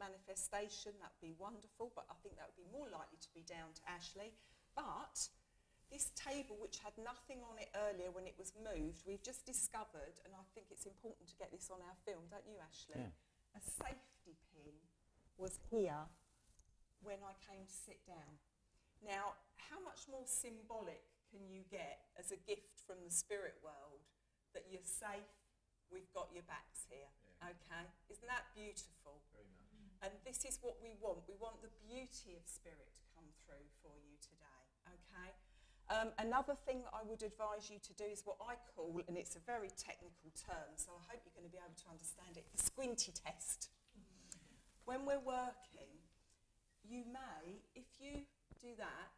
manifestation, that would be wonderful, but I think that would be more likely to be down to Ashley. But this table, which had nothing on it earlier when it was moved, we've just discovered, and I think it's important to get this on our film, don't you, Ashley? Yeah. A safety pin was here when I came to sit down. Now, how much more symbolic can you get as a gift from the spirit world that you're safe, we've got your backs here, okay? Isn't that beautiful? Very much. And this is what we want. We want the beauty of spirit to come through for you today, okay? Another thing that I would advise you to do is what I call, and it's a very technical term, so I hope you're going to be able to understand it, the squinty test. When we're working, you may, if you do that,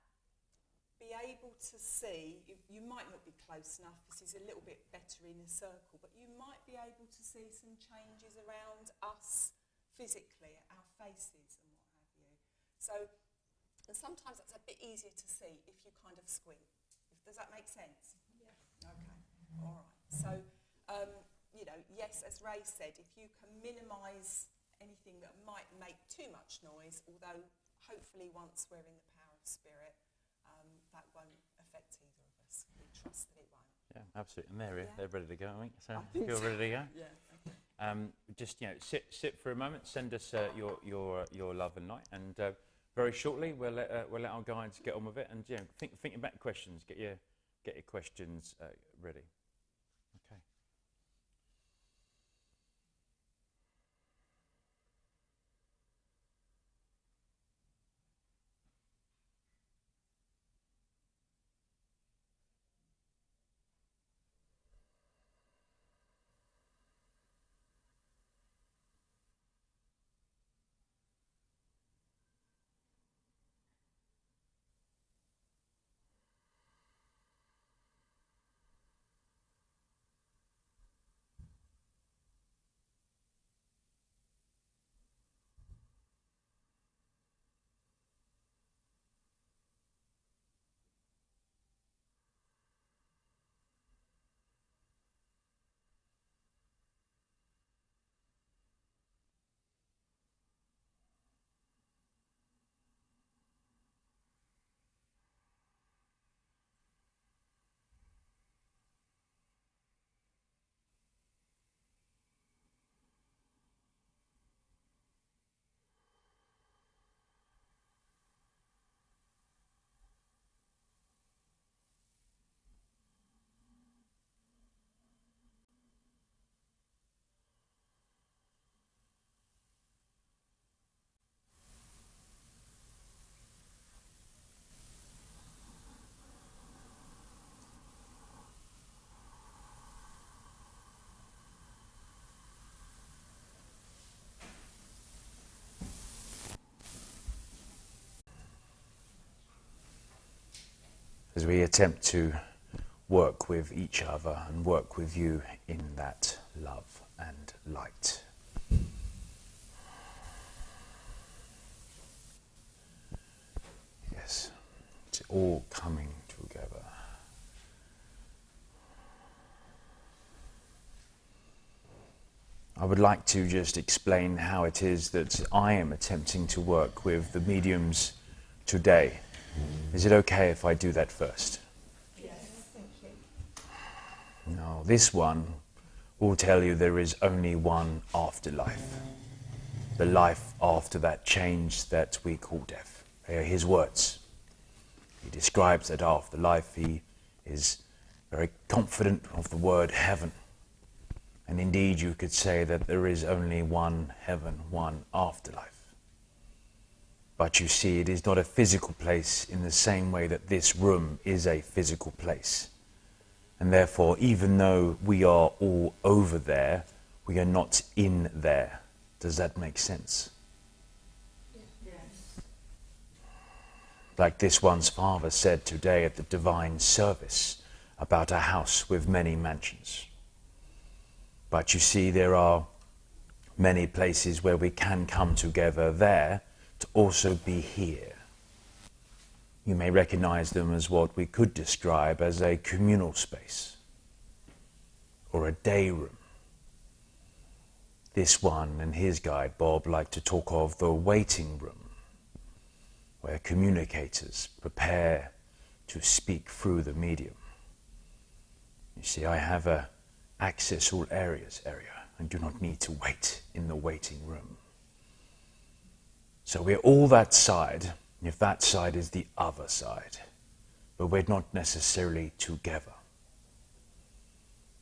be able to see, you might not be close enough, this is a little bit better in a circle, but you might be able to see some changes around us physically, our faces and what have you. So, and sometimes that's a bit easier to see if you kind of squint. Does that make sense? Yes. Okay, all right. So, you know, yes, as Ray said, if you can minimise anything that might make too much noise, although hopefully once we're in the power of spirit, that won't affect either of us. We trust that it won't. Yeah, absolutely. And they're, Yeah. they're ready to go, I think. So I think you're so. ready to go? Yeah. Okay. Just, you know, sit for a moment, send us your love and light, and very shortly we'll let our guides get on with it, and you know, think about questions, get your questions ready. Okay. As we attempt to work with each other and work with you in that love and light. Yes, it's all coming together. I would like to just explain how it is that I am attempting to work with the mediums today. Is it okay if I do that first? Yes, thank you. No, this one will tell you there is only one afterlife. The life after that change that we call death. They are his words. He describes that afterlife. He is very confident of the word heaven. And indeed you could say that there is only one heaven, one afterlife. But you see, it is not a physical place in the same way that this room is a physical place. And therefore, even though we are all over there, we are not in there. Does that make sense? Yes. Like this one's father said today at the divine service about a house with many mansions. But you see, there are many places where we can come together there to also be here. You may recognize them as what we could describe as a communal space or a day room. this one and his guide, Bob, like to talk of the waiting room, where communicators prepare to speak through the medium. You see, I have a access all areas area and do not need to wait in the waiting room. So we're all that side, if that side is the other side, but we're not necessarily together.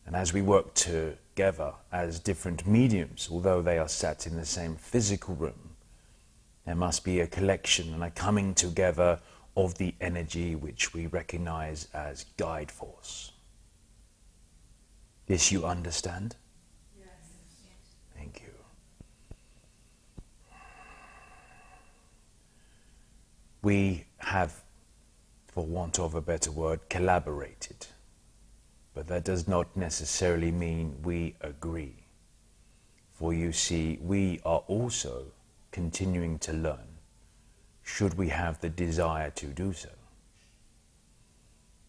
And as we work together as different mediums, although they are sat in the same physical room, there must be a collection and a coming together of the energy which we recognize as guide force. This you understand? Yes. Thank you. We have, for want of a better word, collaborated. But that does not necessarily mean we agree. For you see, we are also continuing to learn, should we have the desire to do so.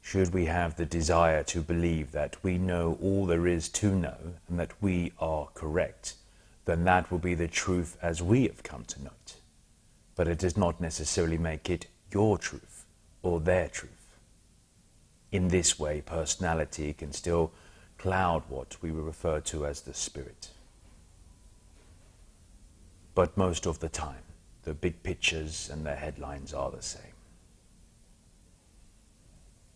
Should we have the desire to believe that we know all there is to know and that we are correct, then that will be the truth as we have come to know it. But it does not necessarily make it your truth or their truth. In this way, personality can still cloud what we refer to as the spirit. But most of the time, the big pictures and the headlines are the same.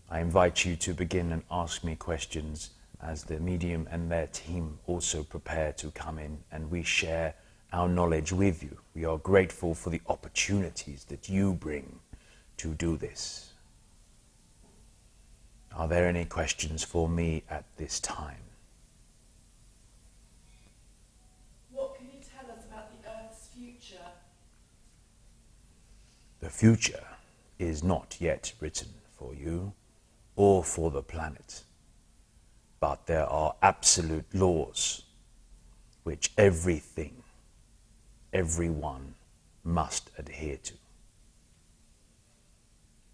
I invite you to begin and ask me questions as the medium and their team also prepare to come in and we share our knowledge with you. We are grateful for the opportunities that you bring to do this. Are there any questions for me at this time? What can you tell us about the Earth's future? The future is not yet written for you or for the planet, but there are absolute laws which everything, everyone must adhere to.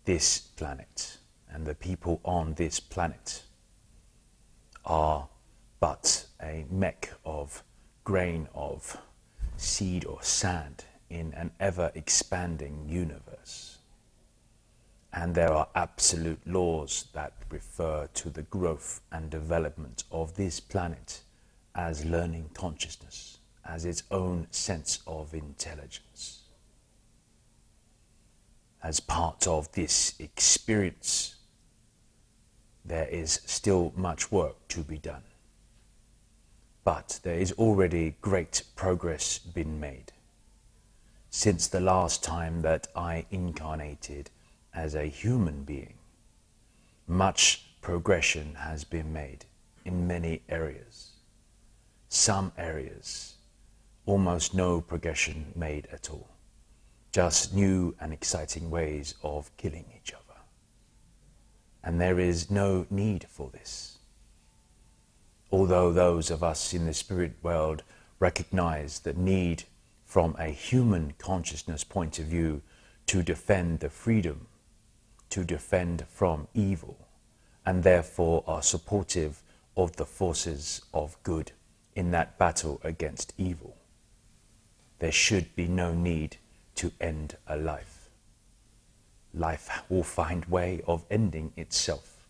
This planet and the people on this planet are but a meck of grain of seed or sand in an ever-expanding universe. And there are absolute laws that refer to the growth and development of this planet as learning consciousness, as its own sense of intelligence. As part of this experience, there is still much work to be done. But there is already great progress been made. Since the last time that I incarnated as a human being, much progression has been made in many areas. Some areas, almost no progression made at all. Just new and exciting ways of killing each other. And there is no need for this. Although those of us in the spirit world recognize the need from a human consciousness point of view to defend the freedom, to defend from evil, and therefore are supportive of the forces of good in that battle against evil, there should be no need to end a life. Life will find way of ending itself.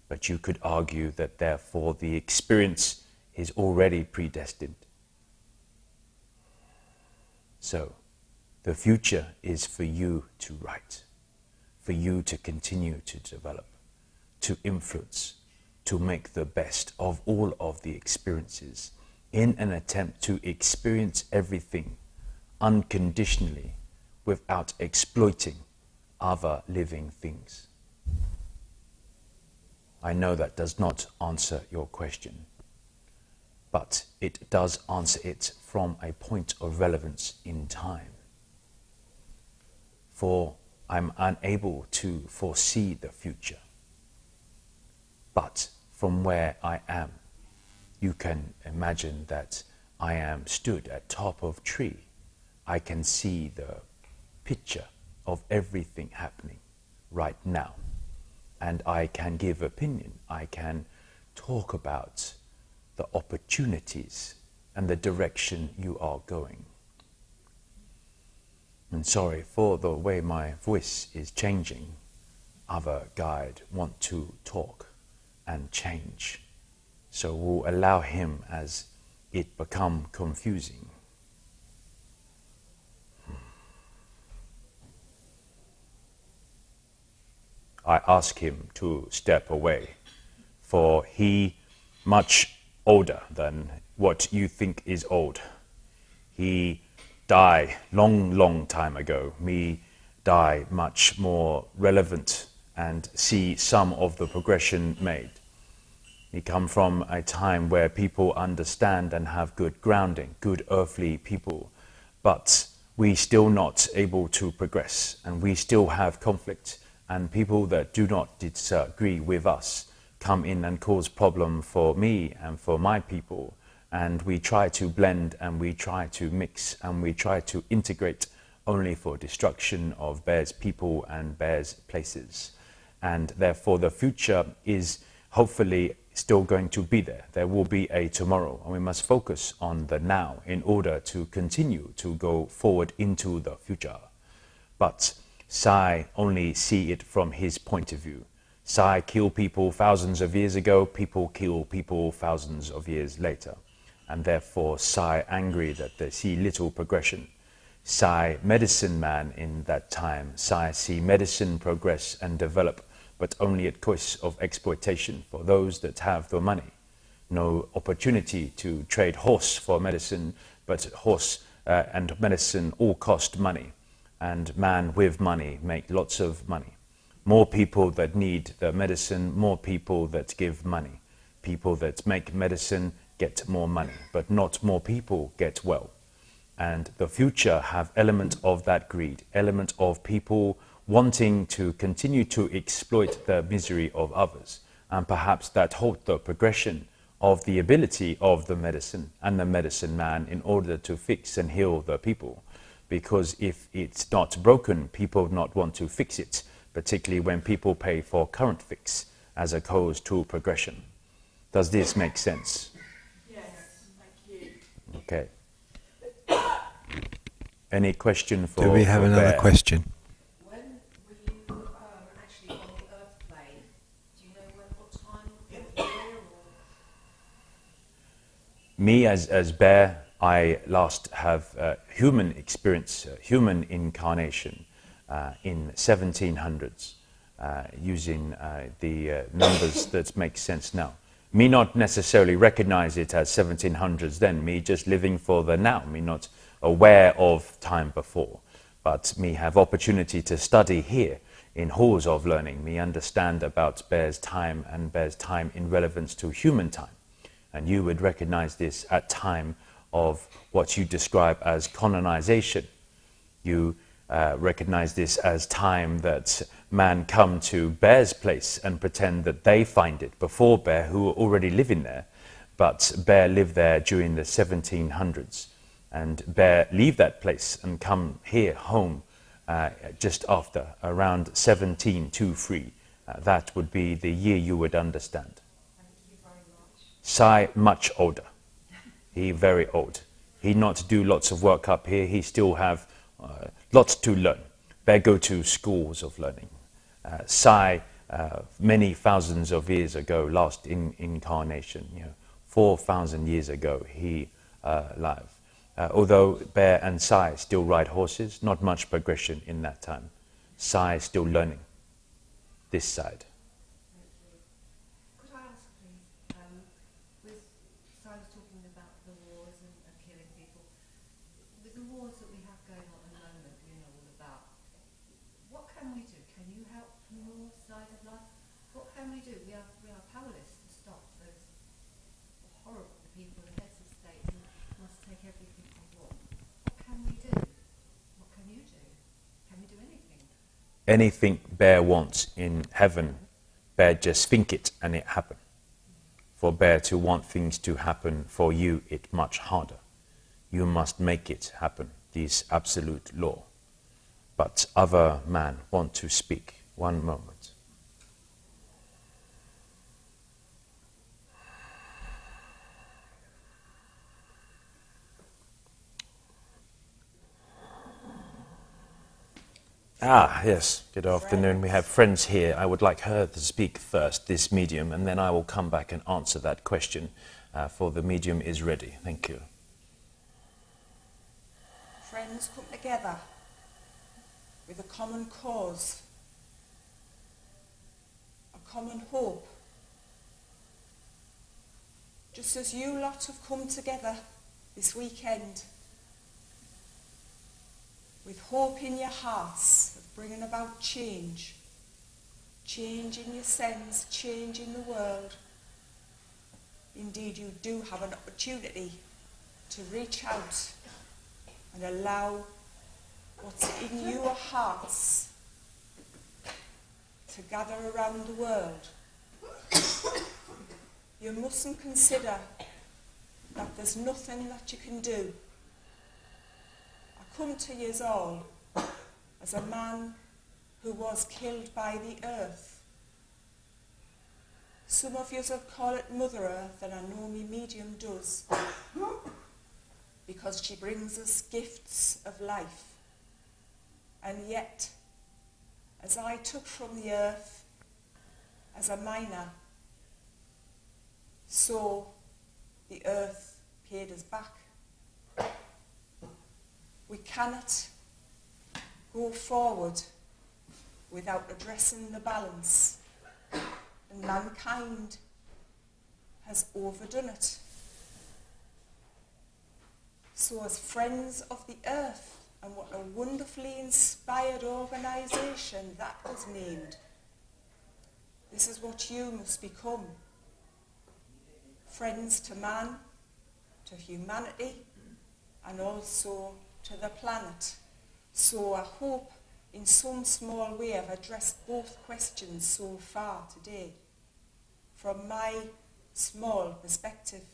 But you could argue that therefore the experience is already predestined. So, the future is for you to write, for you to continue to develop, to influence, to make the best of all of the experiences in an attempt to experience everything unconditionally without exploiting other living things. I know that does not answer your question, but it does answer it from a point of relevance in time. For I'm unable to foresee the future, but from where I am, you can imagine that I am stood at top of tree. I can see the picture of everything happening right now. And I can give opinion. I can talk about the opportunities and the direction you are going. And sorry for the way my voice is changing. Other guide want to talk and change. So we'll allow him as it become confusing. I ask him to step away, for he much older than what you think is old. He died long time ago. Me die much more relevant and see some of the progression made. We come from a time where people understand and have good grounding, good earthly people, but we still not able to progress, and we still have conflict, and people that do not disagree with us come in and cause problem for me and for my people, and we try to blend and we try to mix and we try to integrate only for destruction of Bear's people and Bear's places. And therefore the future is hopefully still going to be there. There will be a tomorrow, and we must focus on the now in order to continue to go forward into the future. But Sai only see it from his point of view. Sai kill people thousands of years ago, people kill people thousands of years later. And therefore Sai angry that they see little progression. Sai medicine man in that time, Sai see medicine progress and develop, but only at cost of exploitation for those that have the money. No opportunity to trade horse for medicine, but horse and medicine all cost money. And man with money make lots of money. More people that need the medicine, more people that give money. People that make medicine get more money, but not more people get well. And the future have element of that greed, element of people wanting to continue to exploit the misery of others, and perhaps that halt the progression of the ability of the medicine and the medicine man in order to fix and heal the people. Because if it's not broken, people not want to fix it, particularly when people pay for current fix as opposed to progression. Does this make sense? Yes, thank you. Okay. Any question for Do we have another Bear? question? When were you actually on the earth plane? Do you know what time, what year, or? Me as Bear, I last have human experience, human incarnation in 1700s, using the numbers that make sense now. Me not necessarily recognize it as 1700s then, me just living for the now, me not aware of time before, but me have opportunity to study here in halls of learning. Me understand about Bear's time and Bear's time in relevance to human time. And you would recognize this at time of what you describe as colonization. You recognize this as time that man come to Bear's place and pretend that they find it before Bear, who were already living there, but Bear lived there during the 1700s. And Bear leave that place and come here home just after, around 1723. That would be the year you would understand. Thank you very much. Sai much older. He very old. He not do lots of work up here. He still have lots to learn. Bear go to schools of learning. Sai many thousands of years ago, last incarnation, 4,000 years ago, he live. Although Bear and Sai still ride horses, not much progression in that time. Sai still learning this side. Thank you. Could I ask, please, with Silas talking about the wars and killing people, with the wars that we have going on at the moment, you know all about, what can we do? Can you help from your side of life? What can we do? We are powerless to stop those horrible people, the heads of state, who must take everything they want. What can we do? What can you do? Can we do anything? Anything Bear wants in heaven, Bear just think it and it happen. For Bear to want things to happen for you, it much harder. You must make it happen, this absolute law. But other man want to speak. One moment. Yes. Good afternoon. We have friends here. I would like her to speak first, this medium, and then I will come back and answer that question, for the medium is ready. Thank you. Friends come together with a common cause, a common hope. Just as you lot have come together this weekend with hope in your hearts of bringing about change in yourselves, change in the world. Indeed, you do have an opportunity to reach out and allow what's in your hearts to gather around the world. You mustn't consider that there's nothing that you can do. I come to you all as a man who was killed by the earth. Some of you have called it Mother Earth, and I know my medium does, because she brings us gifts of life. And yet, as I took from the earth as a miner, so the earth paid us back. We cannot go forward without addressing the balance, and mankind has overdone it. So as friends of the earth, and what a wonderfully inspired organisation that was named, this is what you must become. Friends to man, to humanity, and also to the planet. So I hope in some small way I've addressed both questions so far today from my small perspective.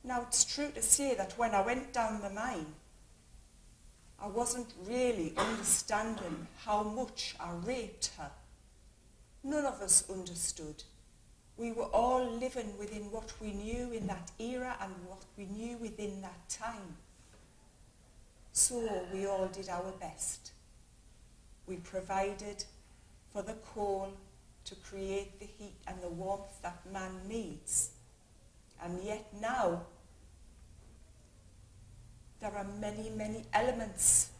Now, it's true to say that when I went down the mine, I wasn't really understanding how much I raped her. None of us understood. We were all living within what we knew in that era and what we knew within that time. So we all did our best. We provided for the coal to create the heat and the warmth that man needs. And yet now, there are many, many elements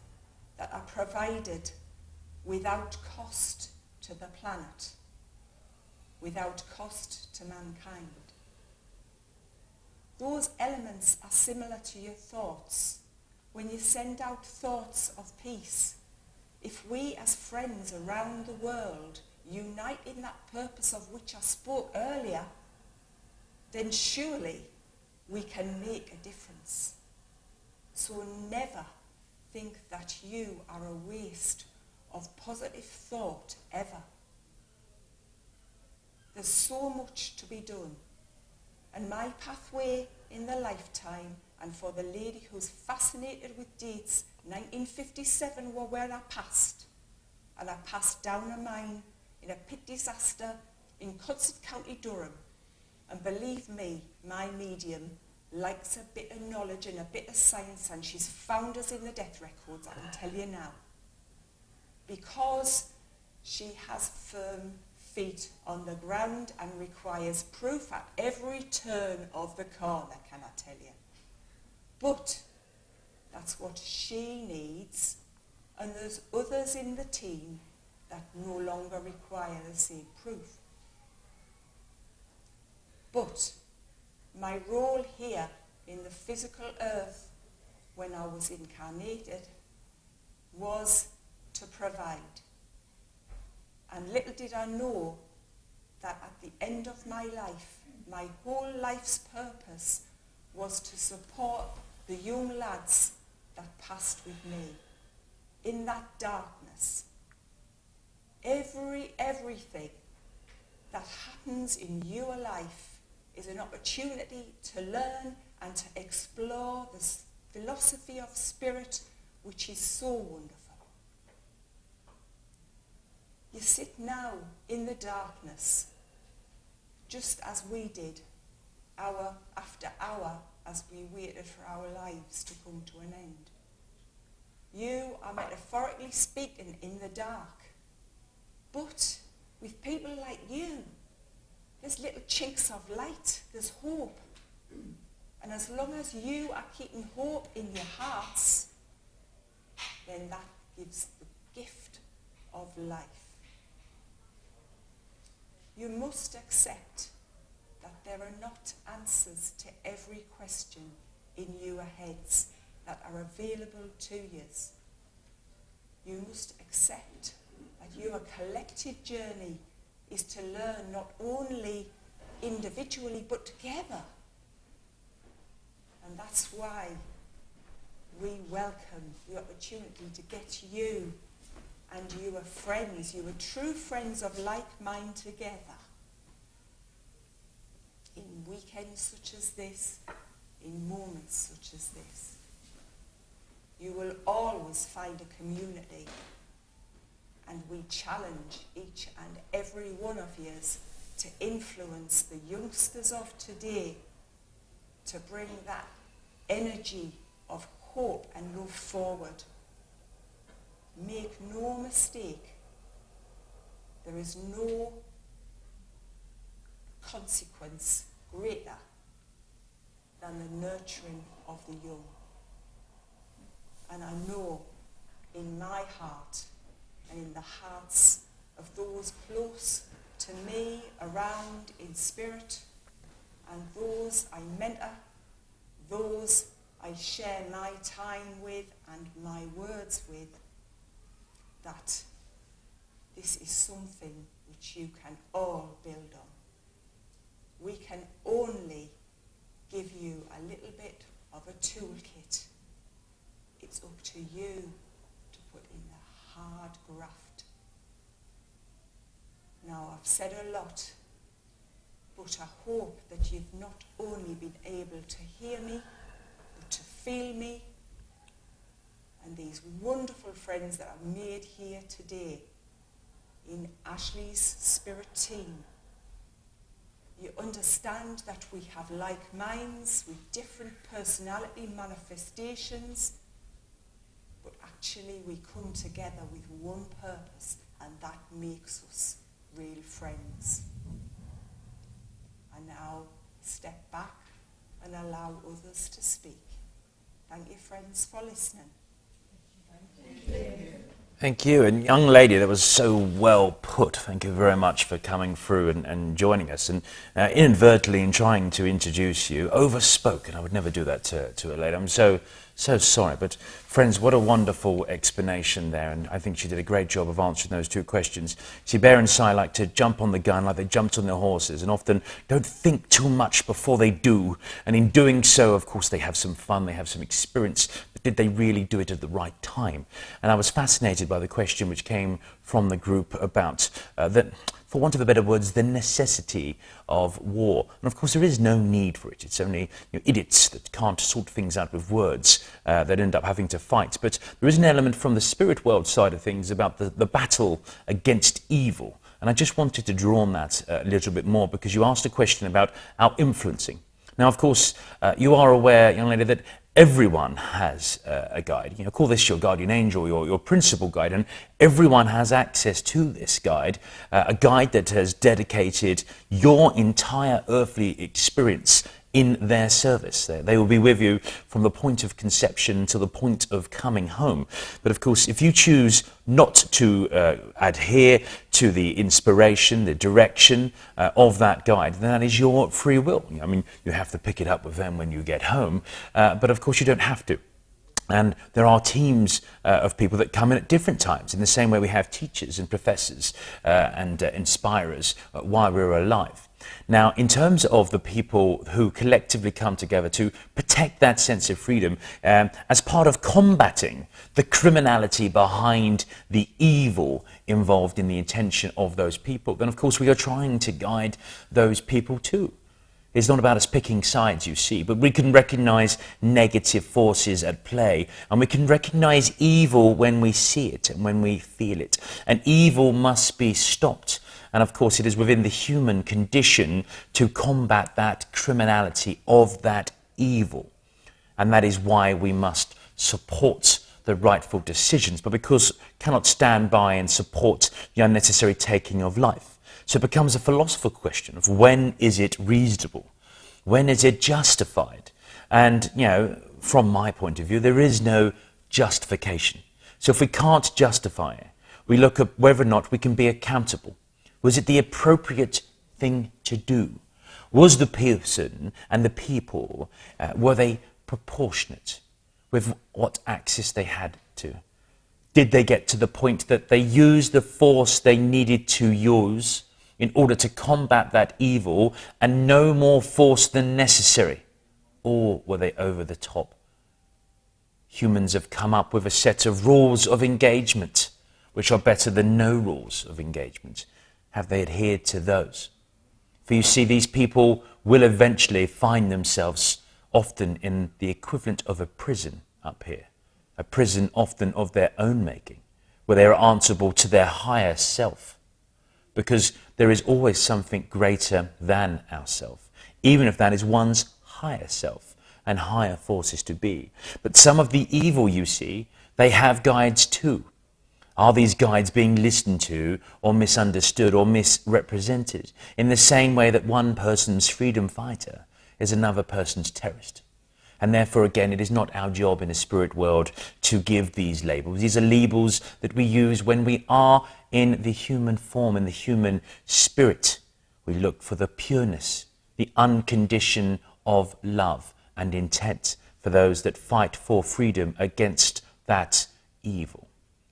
that are provided without cost to the planet, without cost to mankind. Those elements are similar to your thoughts. When you send out thoughts of peace, if we as friends around the world unite in that purpose of which I spoke earlier, then surely we can make a difference. So never think that you are a waste of positive thought ever. There's so much to be done. And my pathway in the lifetime, and for the lady who's fascinated with dates, 1957 were where I passed. And I passed down a mine in a pit disaster in Cutsett, County Durham. And believe me, my medium likes a bit of knowledge and a bit of science, and she's found us in the death records, I can tell you now. Because she has firm feet on the ground and requires proof at every turn of the corner, can I tell you? But that's what she needs, and there's others in the team that no longer require the same proof. But my role here in the physical earth when I was incarnated was to provide. And little did I know that at the end of my life, my whole life's purpose was to support the young lads that passed with me in that darkness. Everything that happens in your life is an opportunity to learn and to explore this philosophy of spirit, which is so wonderful. You sit now in the darkness, just as we did, hour after hour, as we waited for our lives to come to an end. You are metaphorically speaking in the dark. But with people like you, there's little chinks of light, there's hope. And as long as you are keeping hope in your hearts, then that gives the gift of life. You must accept that there are not answers to every question in your heads that are available to you. You must accept that your collective journey is to learn not only individually but together. And that's why we welcome the opportunity to get you and your friends, your true friends of like mind together in weekends such as this, in moments such as this. You will always find a community, and we challenge each and every one of you to influence the youngsters of today to bring that energy of hope and love forward. Make no mistake, there is no consequence greater than the nurturing of the young. And I know in my heart and in the hearts of those close to me, around in spirit, and those I mentor, those I share my time with and my words with, that this is something which you can all build on. We can only give you a little bit of a toolkit. It's up to you to put in the hard graft. Now, I've said a lot, but I hope that you've not only been able to hear me, but to feel me, and these wonderful friends that I've made here today in Ashley's spirit team. You understand that we have like minds with different personality manifestations, but actually we come together with one purpose, and that makes us real friends. And now step back and allow others to speak. Thank you, friends, for listening. Thank you. And young lady, that was so well put. Thank you very much for coming through and joining us. And inadvertently, in trying to introduce you, overspoken. I would never do that to a lady. I'm so sorry. But friends, what a wonderful explanation there. And I think she did a great job of answering those two questions. See, Bear and Si like to jump on the gun like they jumped on their horses, and often don't think too much before they do. And in doing so, of course, they have some fun, they have some experience. But did they really do it at the right time? And I was fascinated by the question which came from the group about that, for want of a better words, the necessity of war. And of course there is no need for it. It's only idiots that can't sort things out with words that end up having to fight. But there is an element from the spirit world side of things about the battle against evil. And I just wanted to draw on that a little bit more, because you asked a question about our influencing. Now, of course, you are aware, young lady, that everyone has a guide. Call this your guardian angel, your principal guide, and everyone has access to this guide, a guide that has dedicated your entire earthly experience in their service. They will be with you from the point of conception to the point of coming home. But of course, if you choose not to adhere to the inspiration, the direction of that guide, then that is your free will. I mean, you have to pick it up with them when you get home, but of course you don't have to. And there are teams of people that come in at different times, in the same way we have teachers and professors and inspirers while we're alive. Now, in terms of the people who collectively come together to protect that sense of freedom as part of combating the criminality behind the evil involved in the intention of those people, then of course we are trying to guide those people too. It's not about us picking sides, you see, but we can recognize negative forces at play, and we can recognize evil when we see it and when we feel it. And evil must be stopped. And of course, it is within the human condition to combat that criminality of that evil. And that is why we must support the rightful decisions, but because cannot stand by and support the unnecessary taking of life. So it becomes a philosophical question of when is it reasonable? When is it justified? And, from my point of view, there is no justification. So if we can't justify it, we look at whether or not we can be accountable. Was it the appropriate thing to do? Was the person and the people, were they proportionate with what access they had to? Did they get to the point that they used the force they needed to use in order to combat that evil and no more force than necessary? Or were they over the top? Humans have come up with a set of rules of engagement which are better than no rules of engagement. Have they adhered to those? For you see, these people will eventually find themselves often in the equivalent of a prison up here, a prison often of their own making, where they are answerable to their higher self, because there is always something greater than ourself, even if that is one's higher self and higher forces to be. But some of the evil, you see, they have guides too. Are these guides being listened to or misunderstood or misrepresented in the same way that one person's freedom fighter is another person's terrorist? And therefore, again, it is not our job in the spirit world to give these labels. These are labels that we use when we are in the human form, in the human spirit. We look for the pureness, the uncondition of love and intent for those that fight for freedom against that evil.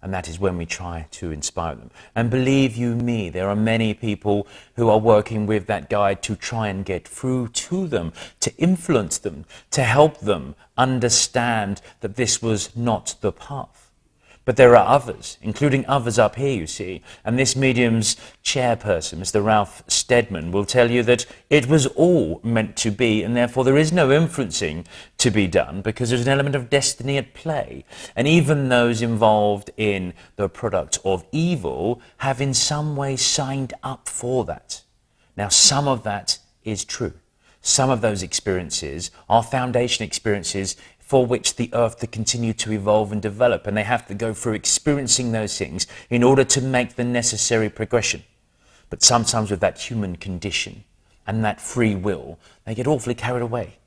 And that is when we try to inspire them. And believe you me, there are many people who are working with that guide to try and get through to them, to influence them, to help them understand that this was not the path. But there are others, including others up here, you see. And this medium's chairperson, Mr. Ralph Steadman, will tell you that it was all meant to be, and therefore there is no influencing to be done because there's an element of destiny at play. And even those involved in the product of evil have in some way signed up for that. Now, some of that is true. Some of those experiences are foundation experiences for which the earth to continue to evolve and develop, and they have to go through experiencing those things in order to make the necessary progression. But sometimes with that human condition and that free will, they get awfully carried away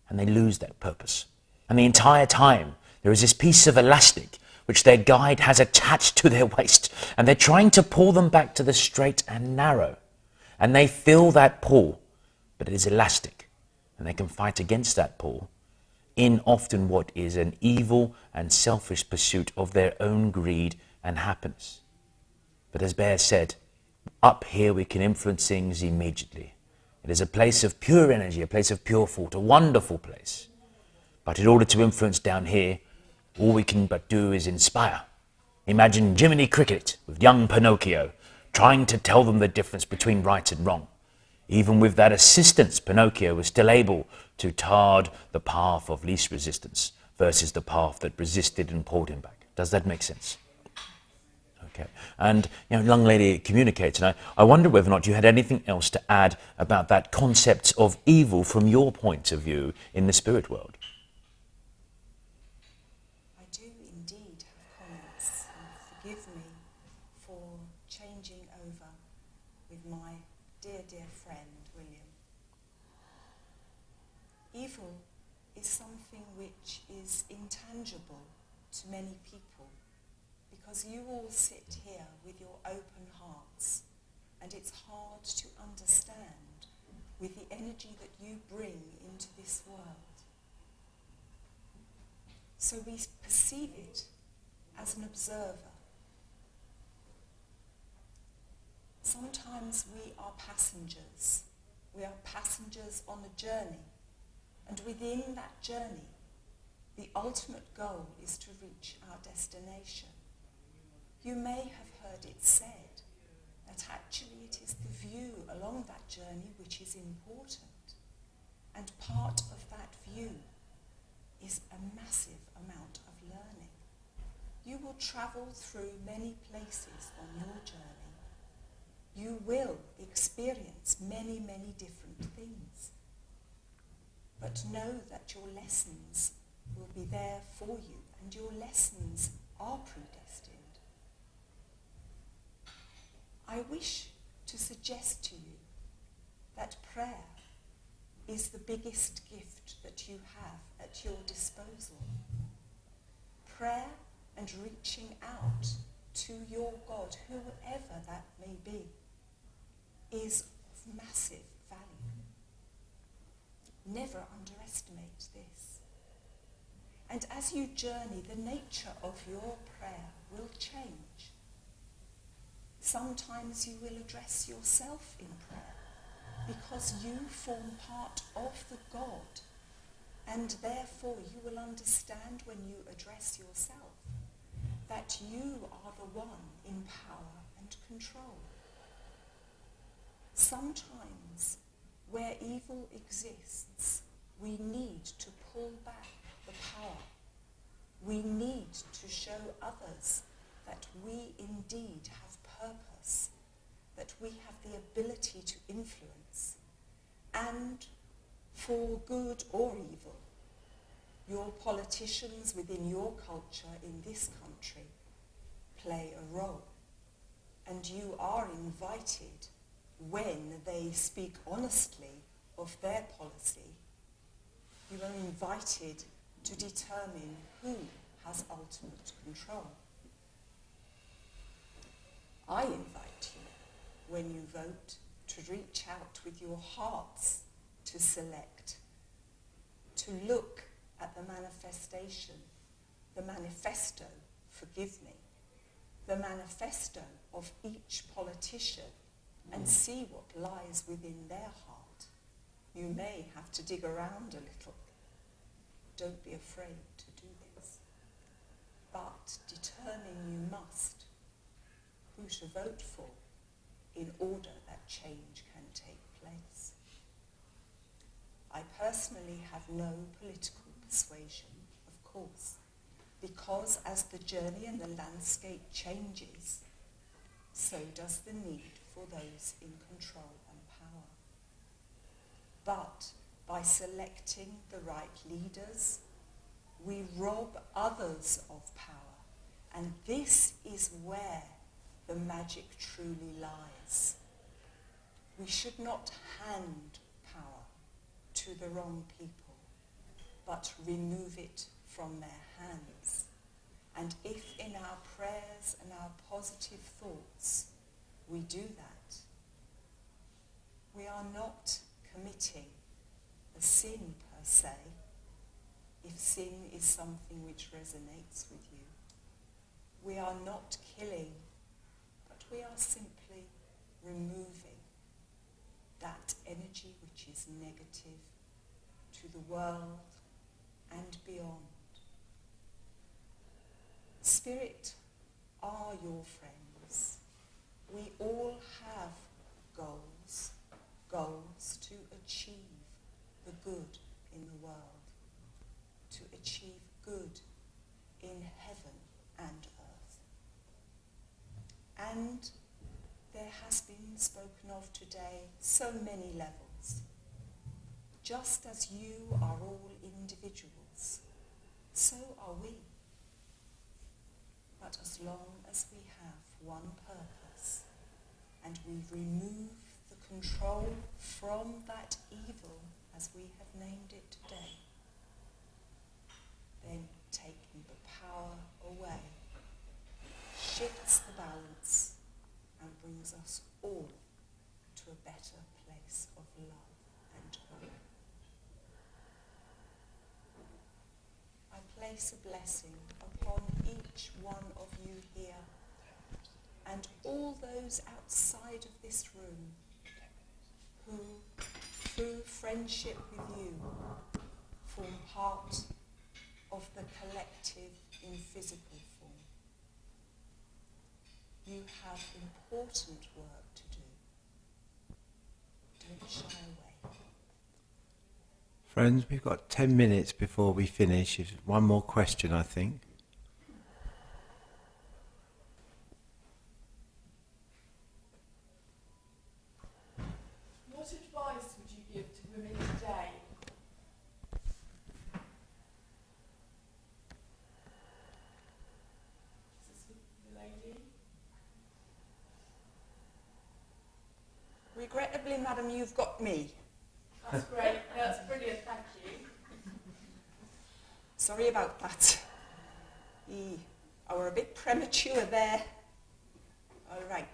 and they lose that purpose. And the entire time there is this piece of elastic which their guide has attached to their waist, and they're trying to pull them back to the straight and narrow, and they feel that pull, but it is elastic, and they can fight against that pull in often what is an evil and selfish pursuit of their own greed and happiness. But as Bear said, up here we can influence things immediately. It is a place of pure energy, a place of pure thought, a wonderful place. But in order to influence down here, all we can but do is inspire. Imagine Jiminy Cricket with young Pinocchio trying to tell them the difference between right and wrong. Even with that assistance, Pinocchio was still able to tard the path of least resistance versus the path that resisted and pulled him back. Does that make sense? Okay. And, young lady communicates, and I wonder whether or not you had anything else to add about that concept of evil from your point of view in the spirit world. I do indeed have comments, and forgive me for changing over with my dear friend, William. Evil is something which is intangible to many people because you all sit here with your open hearts and it's hard to understand with the energy that you bring into this world. So we perceive it as an observer. Sometimes we are passengers. We are passengers on a journey. And within that journey, the ultimate goal is to reach our destination. You may have heard it said that actually it is the view along that journey which is important. And part of that view is a massive amount of learning. You will travel through many places on your journey. You will experience many different things. But know that your lessons will be there for you and your lessons are predestined. I wish to suggest to you that prayer is the biggest gift that you have at your disposal. Prayer and reaching out to your God, whoever that may be, is of massive value. Never underestimate this. And as you journey, the nature of your prayer will change. Sometimes you will address yourself in prayer because you form part of the God, and therefore you will understand when you address yourself that you are the one in power and control. Sometimes where evil exists, we need to pull back the power. We need to show others that we indeed have purpose, that we have the ability to influence, and for good or evil, your politicians within your culture in this country play a role, and you are invited, when they speak honestly of their policy, you are invited to determine who has ultimate control. I invite you, when you vote, to reach out with your hearts to select, to look at the manifestation, the manifesto, forgive me, the manifesto of each politician, and see what lies within their heart. You may have to dig around a little. Don't be afraid to do this. But determine you must who to vote for in order that change can take place. I personally have no political persuasion, of course, because as the journey and the landscape changes, so does the need for those in control and power. But by selecting the right leaders, we rob others of power, and this is where the magic truly lies. We should not hand power to the wrong people, but remove it from their hands. And if in our prayers and our positive thoughts we do that, we are not committing a sin per se, if sin is something which resonates with you. We are not killing, but we are simply removing that energy which is negative to the world and beyond. Spirit are your friends. We all have goals to achieve the good in the world, to achieve good in heaven and earth. And there has been spoken of today so many levels. Just as you are all individuals, so are we. But as long as we have one purpose and we remove the control from that evil, as we have named it today, then taking the power away shifts the balance and brings us all to a better place of love and hope. I place a blessing upon each one of you here and all those outside of this room who, through friendship with you, form part of the collective in physical form. You have important work to do. Don't shy away. Friends, we've got 10 minutes before we finish. One more question, I think. What advice would you give to women today Adam, you've got me. That's great. That's brilliant. Thank you. Sorry about that. I were a bit premature there. All right.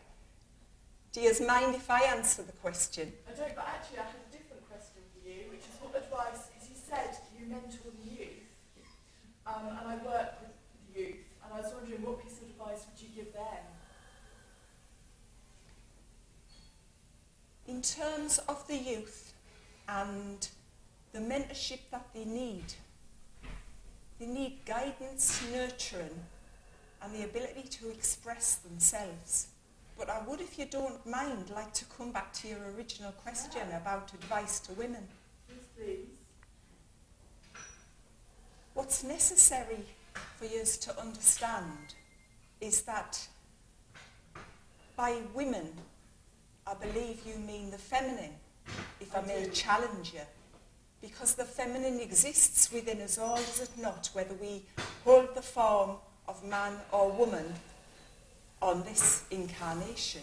Do you mind if I answer the question? I don't, but actually I have a different question for you, which is what advice, because you said you mentor the youth, and I work with the youth, and I was wondering what piece of advice would you give them? In terms of the youth and the mentorship that they need guidance, nurturing, and the ability to express themselves. But I would, if you don't mind, like to come back to your original question about advice to women. Yes, please. What's necessary for you to understand is that by women, I believe you mean the feminine, if I may challenge you. Because the feminine exists within us all, does it not? Whether we hold the form of man or woman on this incarnation.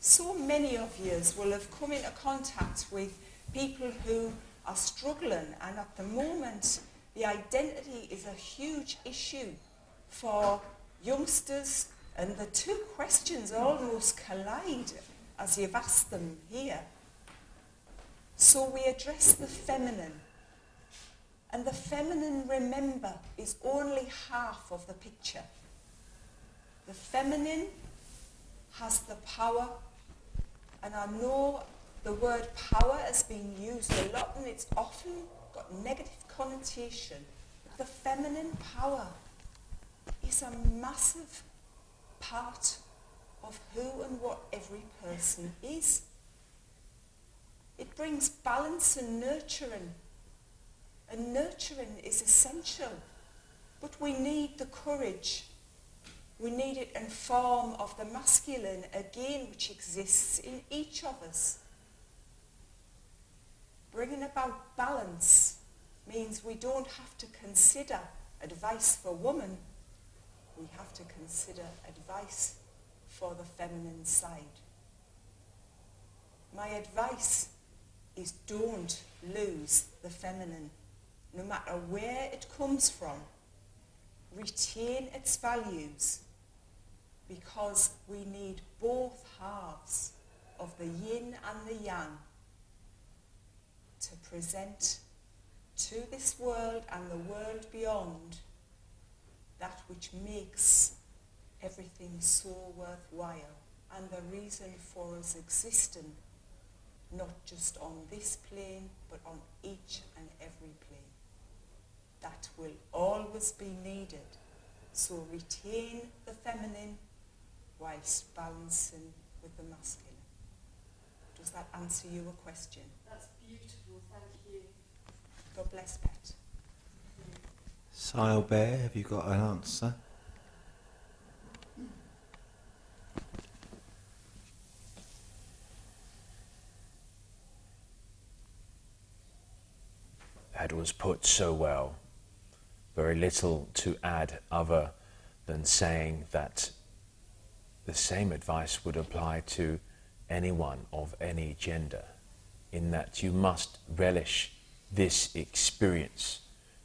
So many of you will have come into contact with people who are struggling, and at the moment the identity is a huge issue for youngsters, and the two questions almost collide as you've asked them here. So we address the feminine, and the feminine, remember, is only half of the picture. The feminine has the power, and I know the word power has been used a lot and it's often got negative connotation. The feminine power is a massive part of who and what every person is. It brings balance and nurturing is essential, but we need the courage. We need it in form of the masculine, again, which exists in each of us. Bringing about balance means we don't have to consider advice for women. We have to consider advice for the feminine side. My advice is don't lose the feminine, no matter where it comes from. Retain its values, because we need both halves of the yin and the yang to present to this world and the world beyond that which makes everything so worthwhile and the reason for us existing, not just on this plane, but on each and every plane. That will always be needed. So retain the feminine whilst balancing with the masculine. Does that answer your question? That's beautiful, thank you. God bless, Pet. Sile Bear, have you got an answer? That was put so well. Very little to add other than saying that the same advice would apply to anyone of any gender, in that you must relish this experience,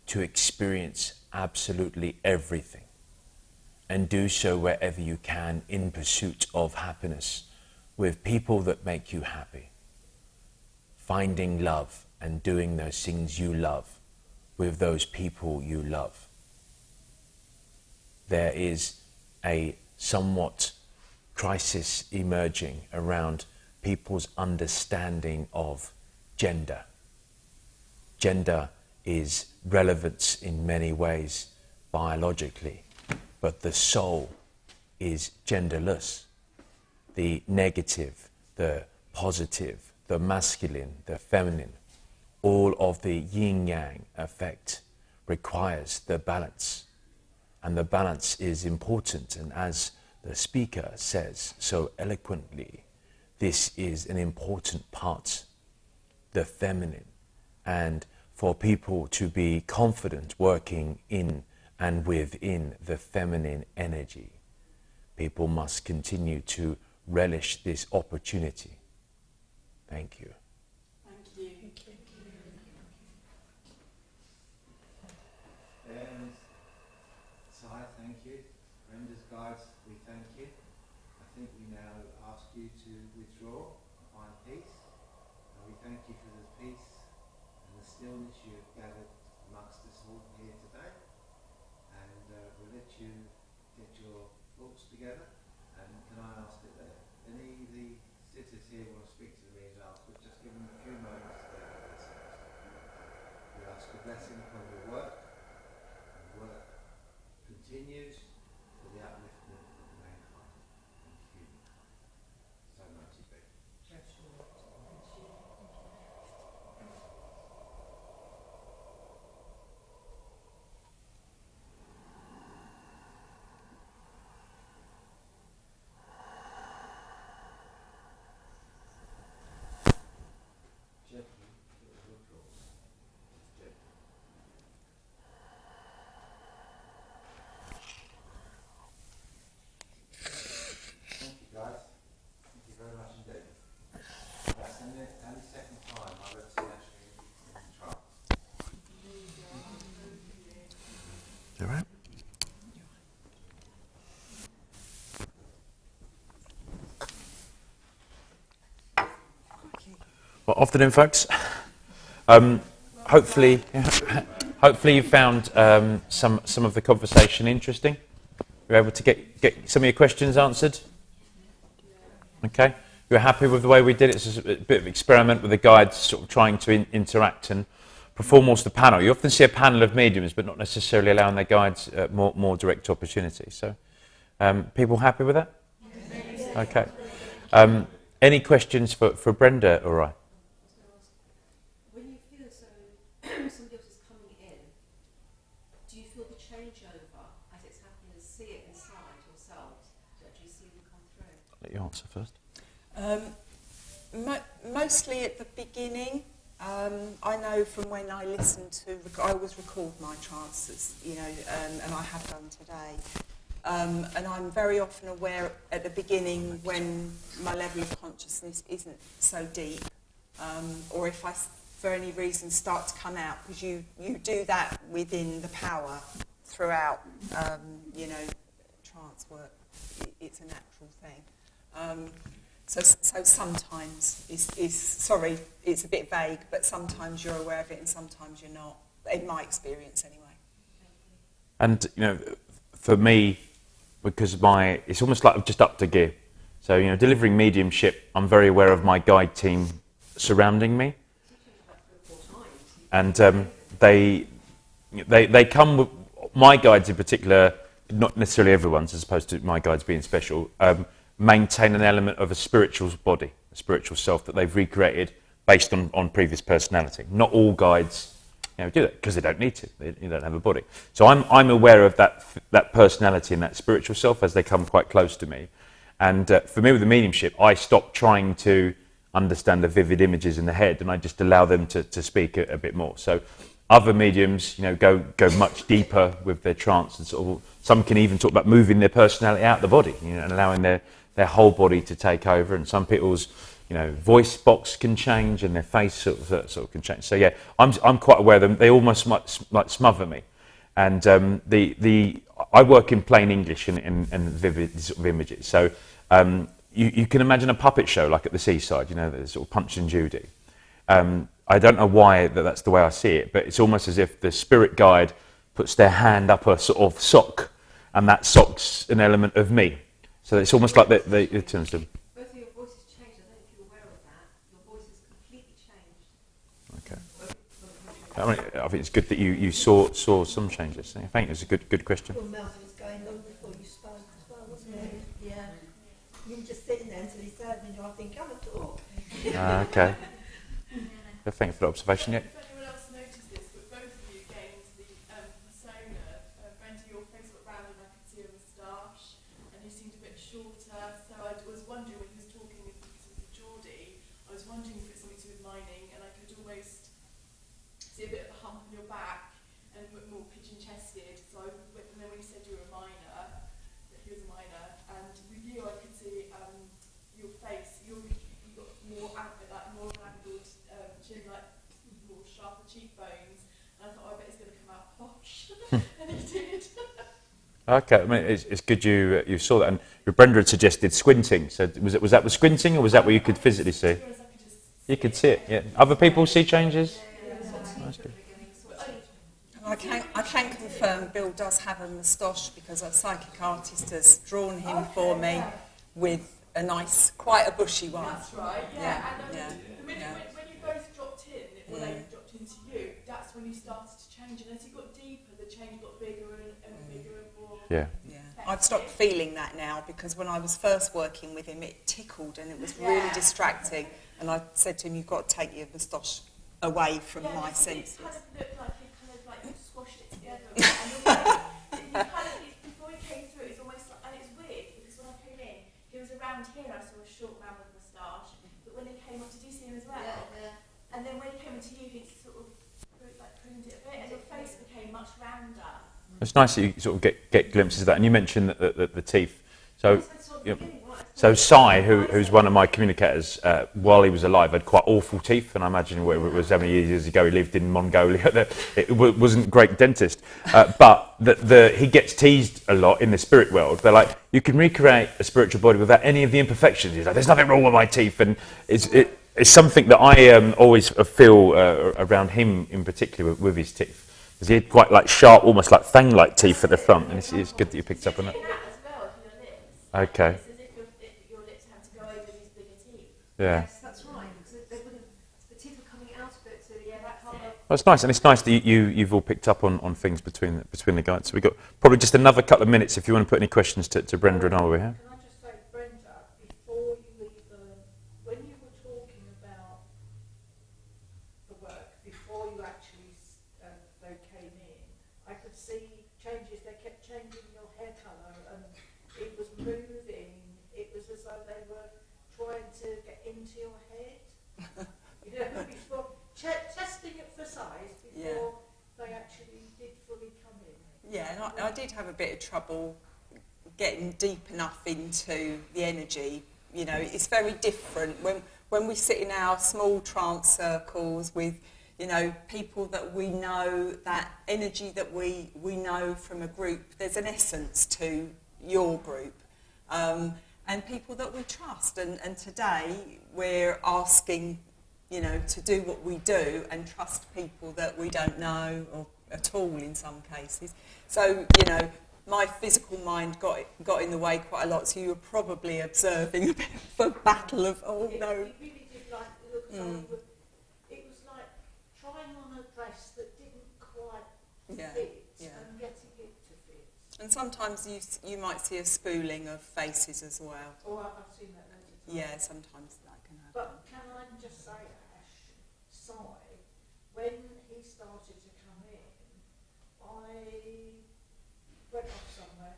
to experience absolutely everything, and do so wherever you can in pursuit of happiness, with people that make you happy, finding love and doing those things you love with those people you love. There is a somewhat crisis emerging around people's understanding of gender. Gender is relevant in many ways biologically, but the soul is genderless. The negative, the positive, the masculine, the feminine, all of the yin-yang effect requires the balance. And the balance is important, and as the speaker says so eloquently, this is an important part, the feminine. And for people to be confident working in and within the feminine energy, people must continue to relish this opportunity. Thank you. Thank you. So I thank you. Brenda's guides, we thank you. I think we now ask you to withdraw and find peace. And we thank you for the peace and the stillness you have gathered amongst us all here today. And we'll let you get your thoughts together. And can I ask that any of the sitters here want to speak to the mediums afterwards, just give them a few moments to get their blessings. We ask a blessing upon your work. And work continues for the upliftment of mankind and humankind. So much is better. Gently, withdraw. Gently. Thank you guys. Thank you very much indeed. That's only second time I've ever seen actually in trance. All right. Well, off the then, folks. Hopefully you found some of the conversation interesting. You're able to get some of your questions answered. Okay. You're happy with the way we did it? It's just a bit of an experiment with the guides sort of trying to interact and perform whilst the panel. You often see a panel of mediums, but not necessarily allowing their guides more direct opportunity. So, people happy with that? Okay. Any questions for Brenda or I? When you feel as though somebody else is coming in, do you feel the changeover as it's happening and see it inside yourselves to actually see them come through? Let you answer first. Mostly at the beginning. I know from when I listened to, I always record my trances, and I have done today. And I'm very often aware at the beginning when my level of consciousness isn't so deep, or if I, for any reason, start to come out, because you do that within the power throughout, trance work. It's a natural thing. So sometimes it's a bit vague, but sometimes you're aware of it and sometimes you're not. In my experience, anyway. And for me, because it's almost like I've just upped a gear. So delivering mediumship, I'm very aware of my guide team surrounding me, and they come with my guides in particular. Not necessarily everyone's, as opposed to my guides being special. Maintain an element of a spiritual body, a spiritual self that they've recreated based on previous personality. Not all guides do that because they don't need to. They don't have a body. So I'm aware of that personality and that spiritual self as they come quite close to me. And for me with the mediumship, I stop trying to understand the vivid images in the head and I just allow them to speak a bit more. So other mediums, go much deeper with their trance, and sort of some can even talk about moving their personality out of the body, and allowing their whole body to take over. And some people's, voice box can change and their face sort of can change. So yeah, I'm quite aware of them. They almost like smother me. And I work in plain English and vivid sort of images. So you can imagine a puppet show like at the seaside, the sort of Punch and Judy. I don't know why that's the way I see it, but it's almost as if the spirit guide puts their hand up a sort of sock, and that sock's an element of me. So it's almost like they turns them. Both of your voices changed. I don't know if you're aware of that. Your voice has completely changed. Okay. I think it's good that you saw some changes. I think it's a good question. Your mouth was going on before you spoke as well, wasn't it? Yeah. You were just sitting there until he said, and I think, come and talk. Okay. Thank you for the observation. Yeah. If anyone else noticed this, but both of you gained the persona. Brenda, your face got round and I could see a moustache, and you seemed a bit shorter. So I was wondering when he was talking with Geordie, I was wondering if it's something to do with mining, and I could almost see a bit of a hump on your back and a bit more pigeon-chested. So and then when you said you were a miner, that he was a miner, and with you I could see your face. You got more outfit, like more Okay, I mean, it's good you saw that. And Brenda had suggested squinting. So was that with squinting, or was that where you could physically see? Whereas I could just You could see it, yeah. Other people see changes? That's good. I can confirm Bill does have a moustache because a psychic artist has drawn him for me with a nice, quite a bushy one. That's right, yeah. Yeah, And yeah, when you both dropped in, or they dropped into you, that's when you started to change. And as you got deeper, the change got bigger and bigger and more. Yeah. Yeah. I've stopped feeling that now because when I was first working with him, it tickled and it was really distracting. And I said to him, you've got to take your moustache away from my senses. It kind of looked like you squashed it together. And before he came through, it was almost like, and it's weird because when I came in, he was around here. I saw a short man with a moustache. But when he came up, did you see him as well? Yeah. And then when he came into you, he sort of pruned it a bit, and your face became much rounder. It's nice that you sort of get glimpses of that. And you mentioned the teeth. So, so Cy, who's one of my communicators, while he was alive, had quite awful teeth. And I imagine it was how many years ago he lived in Mongolia. It wasn't a great dentist. But he gets teased a lot in the spirit world. They're like, you can recreate a spiritual body without any of the imperfections. He's like, there's nothing wrong with my teeth. And it's something that I always feel around him in particular with his teeth. Because he had quite like sharp, almost like fang-like teeth at the front, and it's good that you picked up on that. Okay. It's as if your lips have to go over these bigger teeth. Yeah. Yes, that's right. Because the teeth are coming out of it, so that's it. Well, it's nice, and it's nice that you've all picked up on things between the guides. So we've got probably just another couple of minutes if you want to put any questions to Brenda and I over here. Can I just say, Brenda, before you even, when you were talking about the work, before you actually they came in, I could see changes. They kept changing your hair colour, and it was moving. It was as though they were trying to get into your head. Before testing it for size before they actually did fully come in. Yeah, and I did have a bit of trouble getting deep enough into the energy. You know, it's very different when we sit in our small trance circles with, you know, people that we know, that energy that we know from a group. There's an essence to your group, and people that we trust. And today we're asking, you know, to do what we do and trust people that we don't know or at all in some cases. So, you know, my physical mind got in the way quite a lot. So you were probably observing a bit of a battle of, It really did look it was like trying on a dress that didn't quite fit and getting it to fit. And sometimes you might see a spooling of faces as well. Oh, I've seen that loads of times. Yeah, sometimes that can happen. But can I just say, Ash, when he started to come in, I went off somewhere,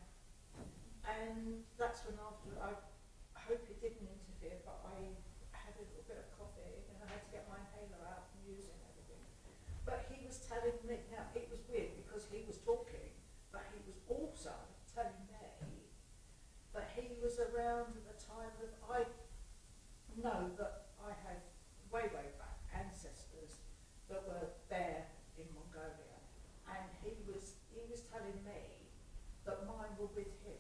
and that's when I hope it didn't interfere, but I had a little bit of coffee and I had to get my inhaler out and use it and everything. But he was telling me, now it was weird because he was talking, but he was also telling me that he was around at the time that I know that I had way back ancestors that were there in Mongolia, and he was telling me that mine were with him.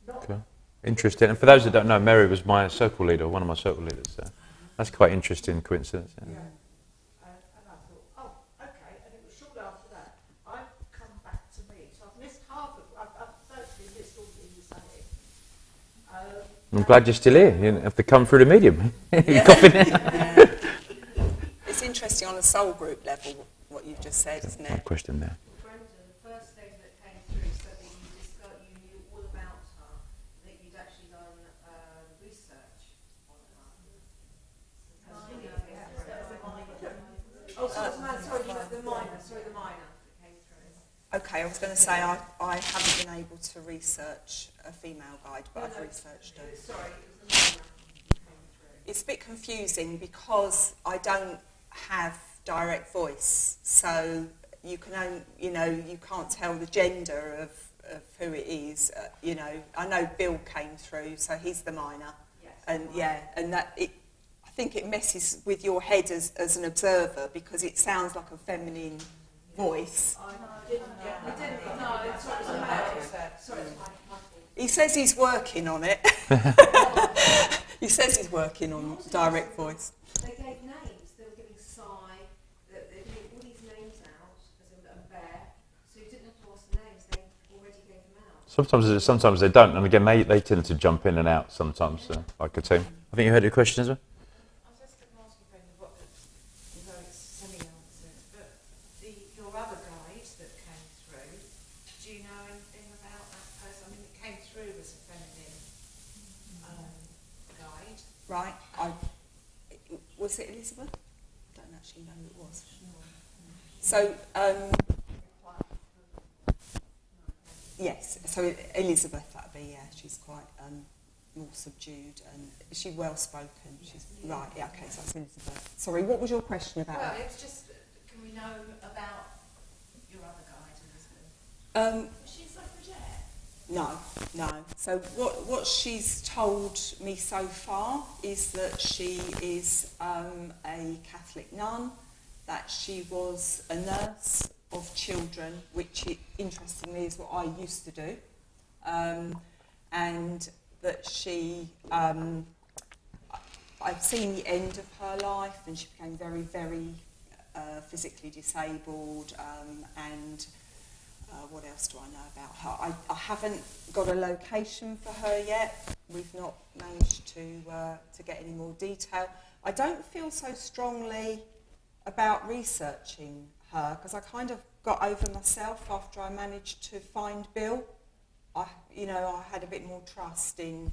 Okay. Interesting. And for those that don't know, Mary was my circle leader, one of my circle leaders. So that's quite interesting coincidence. Yeah. And I thought, oh, okay. And it was shortly after that I've come back to me, so I've missed I've virtually missed all that he was saying. I'm glad you're still here. You didn't have to come through the medium. You're coughing in. It's interesting on a soul group level what you've just said, isn't it? Question there. Brenda, the first stage that came through said that you knew all about her, that you'd actually done research on her. The minor that came through. Okay, I was going to say I haven't been able to research a female guide, but I've researched her. Sorry, it was the minor that came through. It's a bit confusing because I don't have direct voice, so you can you can't tell the gender of who it is. You know, I know Bill came through, so he's the minor, and and that I think it messes with your head as an observer because it sounds like a feminine voice. I didn't. No, it's He says he's working on it. He says he's working on direct voice. They gave names. They were giving Sai. They gave all these names out as a bear. So you didn't have to ask the names. They already gave them out. Sometimes they don't, and again they tend to jump in and out sometimes, like a team. I think you heard your question as well. I was just going to ask you, Brenda, what although it's semi-answered, but your other guide that came through, do you know anything about that person? I mean, it came through as a feminine guide. Right. Was it Elizabeth? I don't actually know who it was. So, yes. So Elizabeth, that'd be, yeah. She's quite more subdued, and is she well spoken? She's right. Yeah. Okay. So that's Elizabeth. Sorry. What was your question about? Well, it's just, can we know about your other guide, Elizabeth? Was she a suffragette? No. So what she's told me so far is that she is a Catholic nun, that she was a nurse of children, which interestingly is what I used to do, and that she, I've seen the end of her life, and she became very, very physically disabled, and what else do I know about her? I haven't got a location for her yet. We've not managed to get any more detail. I don't feel so strongly about researching her because I kind of got over myself after I managed to find Bill. I had a bit more trust in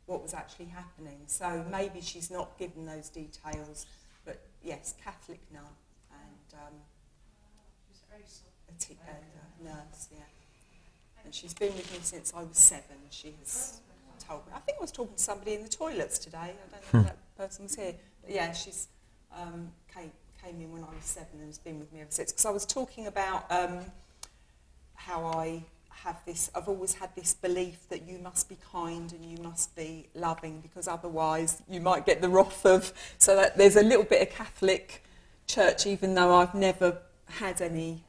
what was actually happening. So maybe she's not given those details, but yes, Catholic nun and a nurse, yeah. And she's been with me since I was 7. She has told me. I think I was talking to somebody in the toilets today. I don't know if that person was here. But yeah, she's came in when I was 7 and has been with me ever since. Because I was talking about how I've always had this belief that you must be kind and you must be loving because otherwise you might get the wrath of... So that there's a little bit of Catholic Church, even though I've never had any,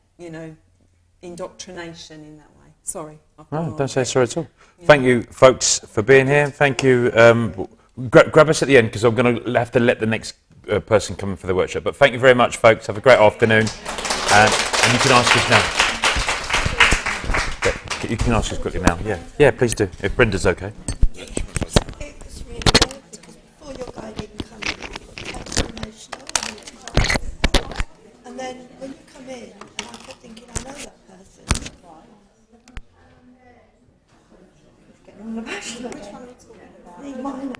indoctrination in that way. Sorry. No, don't say sorry at all. Yeah. Thank you, folks, for being here. Thank you. Grab us at the end because I'm going to have to let the next person come in for the workshop. But thank you very much, folks. Have a great afternoon. And you can ask us now. Yeah, you can ask us quickly now. Yeah, please do. If Brenda's okay. It was really weird because before your guide even come in, you got quite emotional and then when you come in, and I kept thinking, I know that person. Getting all emotional. Which one are we talking about? The minor.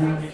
Thank you.